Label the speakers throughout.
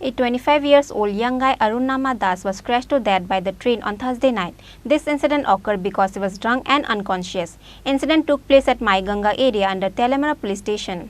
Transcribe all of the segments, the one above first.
Speaker 1: A 25-year-old young guy Arun Nama was crashed to death by the train on Thursday night. This incident occurred because he was drunk and unconscious. Incident took place at Maiganga area under Teliamura police station.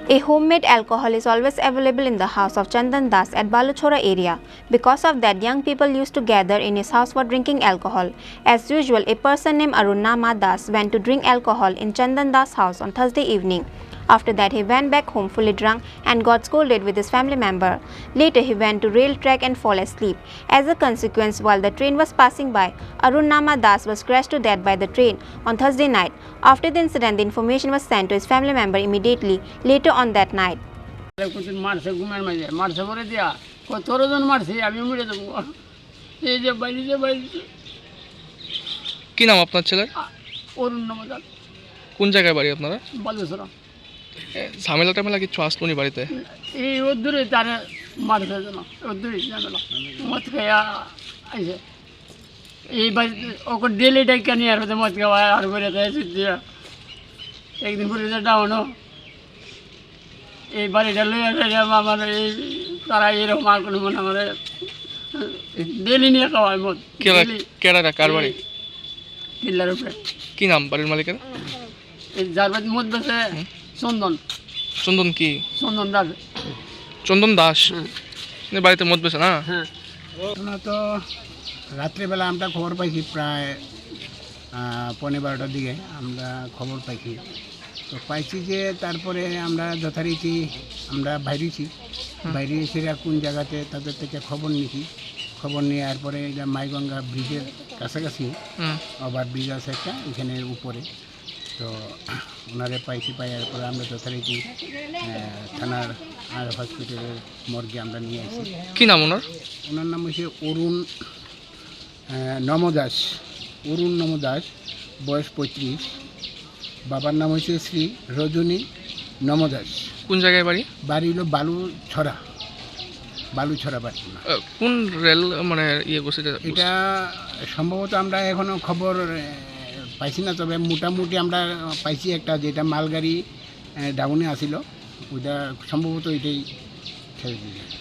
Speaker 1: A homemade alcohol is always available in the house of Chandan Das at Baluchora area. Because of that, young people used to gather in his house for drinking alcohol. As usual, a person named Arun Nama went to drink alcohol in Chandan Das' house on Thursday evening. After that, he went back home fully drunk and got scolded with his family member. Later, he went to rail track and fell asleep. As a consequence, while the train was passing by, Arun Nama was crashed to death by the train on Thursday night. After the incident, the information was sent to his family member immediately later on that night.
Speaker 2: কি নাম আপনার ছেলের?
Speaker 3: অরুণ নামা।
Speaker 2: কোন জায়গায় বাড়ি আপনারা?
Speaker 3: বালুচরা।
Speaker 2: ঝামেলা টামেলা কিছু আসলো নি বাড়িতে?
Speaker 3: এই ওদূরে তারে মারছে না, ওদূরে ঝামেলা মদ খাইয়া আইছে। এই বাড়ি ওকে ডেলি ডাইকা নিয়ে আর মদ খাওয়া আর করে দিয়া একদিন পরে ডাউনো এই বাড়িটা লইয়া আমার এই তারা এরকম আর কোনো মনে আমার ডেলি নিয়ে খাওয়ায় মদ।
Speaker 2: কেডা কার বাড়ি?
Speaker 3: কিল্লার উপরে।
Speaker 2: কি নাম বাড়ির মালিকের?
Speaker 3: এই যার বাড়ি মদ বেছে চন্দন।
Speaker 2: চন্দন কি?
Speaker 3: চন্দন দাস।
Speaker 2: চন্দন দাস বাড়িতে মদ বেছে না?
Speaker 3: হ্যাঁ।
Speaker 4: তো রাত্রিবেলা আমরা খবর পাইছি প্রায় 12:15টার দিকে আমরা খবর পাইছি। তো পাইছি যে তারপরে আমরা যথারীতি আমরা বাইরেছি, বাইরে এসে কোন জায়গাতে তাদের থেকে খবর নিয়েছি। খবর নিয়ে এরপরে এটা মাইগঙ্গা ব্রিজের কাছাকাছি ওভার ব্রিজ আছে একটা এখানের উপরে। তো ওনারে পাইছি, পাই এরপরে আমরা যথারীতি থানার আর হসপিটালের মর্গে আমরা নিয়ে আসি।
Speaker 2: কি নাম ওনার?
Speaker 4: ওনার নাম হচ্ছে অরুণ নমদাস। অরুণ নমদাস, বয়স 35। বাবার নাম হচ্ছে শ্রী রজনী নমদাস।
Speaker 2: কোন জায়গায় বাড়ি?
Speaker 4: বাড়ি হলো বালুছড়া। বালুছড়া বাড়ি।
Speaker 2: কোন রেল মানে ইয়ে করছে
Speaker 4: এটা? সম্ভবত আমরা এখনো খবর পাইছি না, তবে মোটামুটি আমরা পাইছি একটা যেটা মালগাড়ি ডাউনে আসিল, ওইটা সম্ভবত এটাই ছেড়ে দিয়েছে।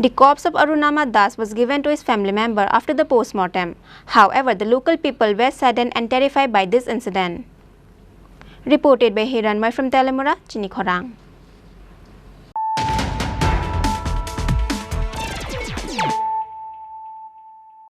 Speaker 1: The corpse of Arun Nama was given to his family member after the post-mortem. However, the local people were saddened and terrified by this incident. Reported by Hiranmai from Teliamura, Chini, Khorang.